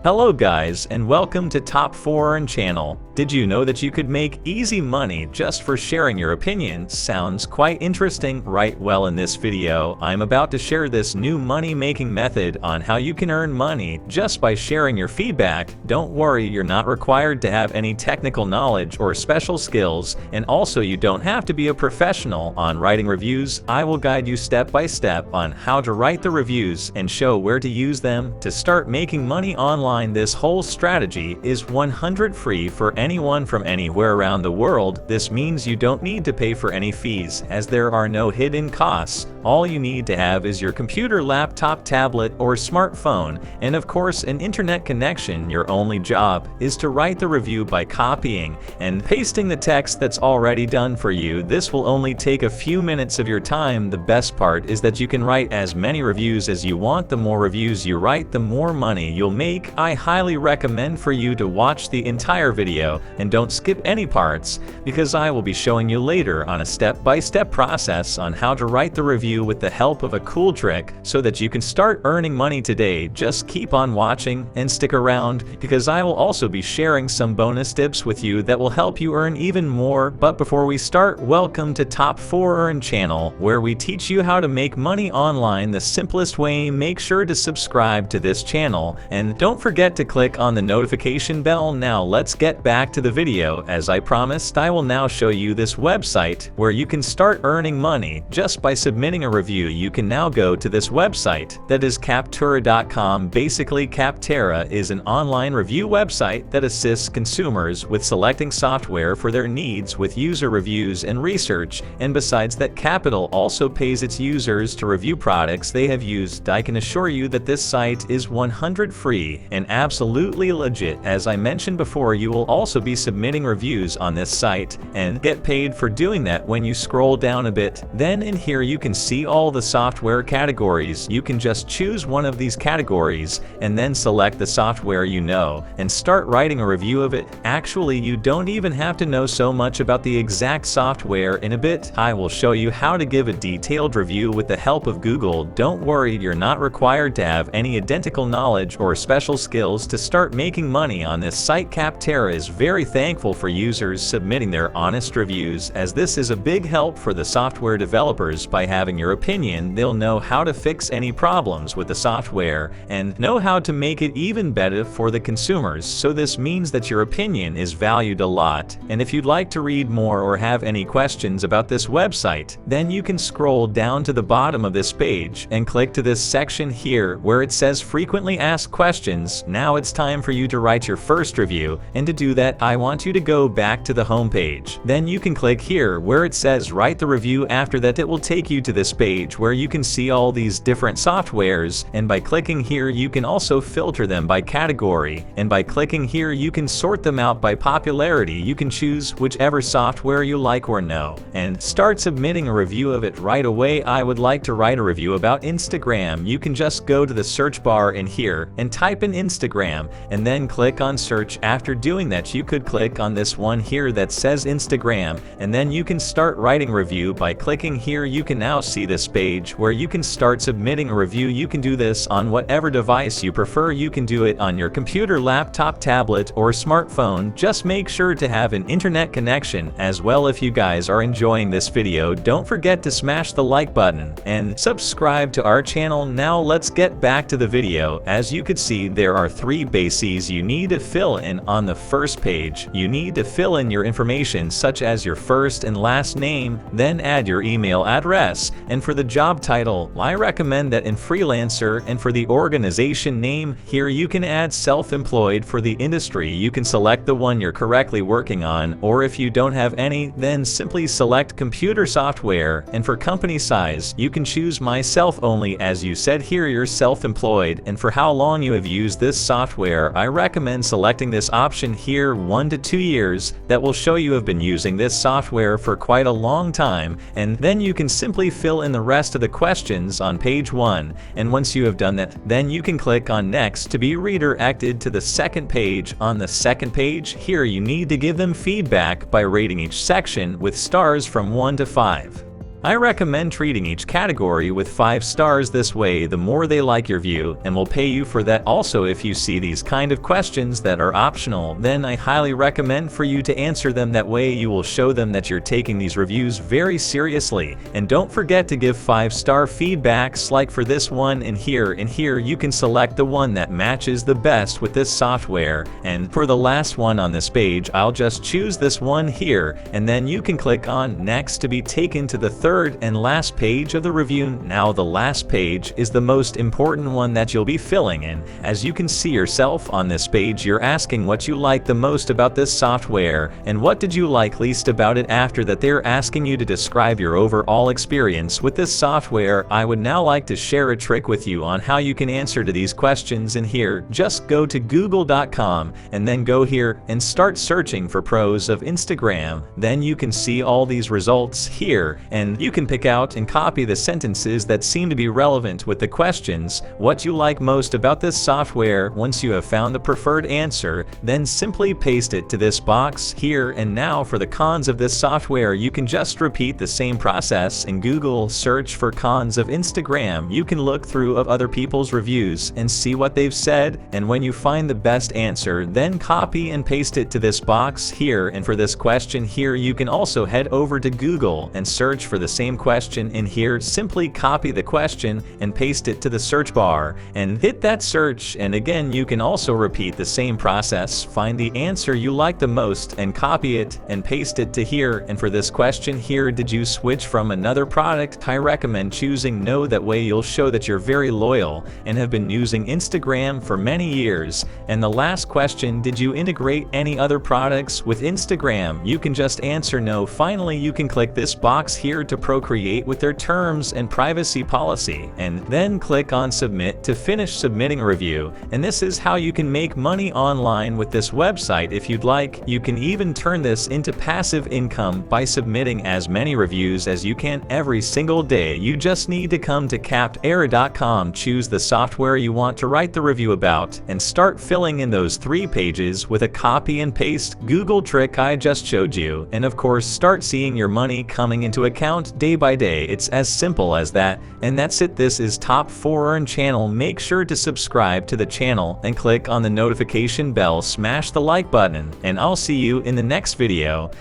Hello guys, and welcome to Top 4 channel. Did you know that you could make easy money just for sharing your opinion? Sounds quite interesting, right? Well, in this video, I'm about to share this new money-making method on how you can earn money just by sharing your feedback. Don't worry, you're not required to have any technical knowledge or special skills, and also you don't have to be a professional on writing reviews. I will guide you step by step on how to write the reviews and show where to use them to start making money online. This whole strategy is 100% free for anyone from anywhere around the world. This means you don't need to pay for any fees, as there are no hidden costs. All you need to have is your computer, laptop, tablet, or smartphone, and of course an internet connection. Your only job is to write the review by copying and pasting the text that's already done for you. This will only take a few minutes of your time. The best part is that you can write as many reviews as you want. The more reviews you write, the more money you'll make. I highly recommend for you to watch the entire video and don't skip any parts, because I will be showing you later on a step-by-step process on how to write the review with the help of a cool trick so that you can start earning money today. Just keep on watching and stick around, because I will also be sharing some bonus tips with you that will help you earn even more. But before we start, welcome to Top 4 channel, where we teach you how to make money online the simplest way. Make sure to subscribe to this channel and don't forget to click on the notification bell. Now let's get back to the video. As I promised, I will now show you this website where you can start earning money just by submitting a review. You can now go to this website, that is Capterra.com. Basically, Capterra is an online review website that assists consumers with selecting software for their needs with user reviews and research. And besides that, Capital also pays its users to review products they have used. I can assure you that this site is 100% free and absolutely legit. As I mentioned before, you will also be submitting reviews on this site and get paid for doing that. When you scroll down a bit, then in here you can see all the software categories. You can just choose one of these categories and then select the software you know and start writing a review of it. Actually, you don't even have to know so much about the exact software. In a bit, I will show you how to give a detailed review with the help of Google. Don't worry, you're not required to have any identical knowledge or special skills to start making money on this site. Capterra is very thankful for users submitting their honest reviews, as this is a big help for the software developers. By having your opinion, they'll know how to fix any problems with the software and know how to make it even better for the consumers. So this means that your opinion is valued a lot. And if you'd like to read more or have any questions about this website, then you can scroll down to the bottom of this page and click to this section here where it says frequently asked questions. Now it's time for you to write your first review, and to do that, I want you to go back to the home page. Then you can click here where it says write the review. After that, it will take you to this page where you can see all these different softwares, and by clicking here you can also filter them by category, and by clicking here you can sort them out by popularity. You can choose whichever software you like or know and start submitting a review of it right away. I would like to write a review about Instagram. You can just go to the search bar in here and type in Instagram and then click on search. After doing that, you could click on this one here that says Instagram, and then you can start writing review. By clicking here you can now see this page where you can start submitting a review. You can do this on whatever device you prefer. You can do it on your computer, laptop, tablet, or smartphone. Just make sure to have an internet connection as well. If you guys are enjoying this video, don't forget to smash the like button and subscribe to our channel. Now let's get back to the video. As you could see, there are three bases you need to fill in. On the first page, you need to fill in your information such as your first and last name, then add your email address. And for the job title, I recommend that in freelancer, and for the organization name, here you can add self-employed. For the industry, you can select the one you're correctly working on, or if you don't have any, then simply select computer software. And for company size, you can choose myself only. As you said here, you're self-employed, and for how long you have used this software, I recommend selecting this option here, 1 to 2 years. That will show you have been using this software for quite a long time. And then you can simply fill in the rest of the questions on page 1. And once you have done that, then you can click on next to be redirected to the second page. On the second page here, you need to give them feedback by rating each section with stars from 1 to 5. I recommend treating each category with 5 stars. This way, the more they like your view and will pay you for that. Also, if you see these kind of questions that are optional, then I highly recommend for you to answer them. That way you will show them that you're taking these reviews very seriously. And don't forget to give 5-star feedbacks, like for this one in here. In here you can select the one that matches the best with this software. And for the last one on this page, I'll just choose this one here, and then you can click on next to be taken to the third and last page of the review. Now the last page is the most important one that you'll be filling in. As you can see yourself on this page, you're asking what you like the most about this software and what did you like least about it. After that, they're asking you to describe your overall experience with this software. I would now like to share a trick with you on how you can answer to these questions in here. Just go to google.com and then go here and start searching for pros of Instagram. Then you can see all these results here, and you can pick out and copy the sentences that seem to be relevant with the questions. What you like most about this software. Once you have found the preferred answer, then simply paste it to this box here. And now for the cons of this software, you can just repeat the same process in Google. Search for cons of Instagram. You can look through of other people's reviews and see what they've said, and when you find the best answer, then copy and paste it to this box here. And for this question here, you can also head over to Google and search for the same question in here. Simply copy the question and paste it to the search bar and hit that search. And again, you can also repeat the same process. Find the answer you like the most and copy it and paste it to here. And for this question here, did you switch from another product? I recommend choosing no. That way you'll show that you're very loyal and have been using Instagram for many years. And the last question, did you integrate any other products with Instagram? You can just answer no. Finally, you can click this box here to procreate with their terms and privacy policy, and then click on submit to finish submitting a review. And this is how you can make money online with this website. If you'd like, you can even turn this into passive income by submitting as many reviews as you can every single day. You just need to come to captera.com, choose the software you want to write the review about, and start filling in those 3 pages with a copy and paste Google trick I just showed you. And of course, start seeing your money coming into account day by day. It's as simple as that. And that's it. This is Top 4 Earn channel. Make sure to subscribe to the channel and click on the notification bell. Smash the like button, and I'll see you in the next video.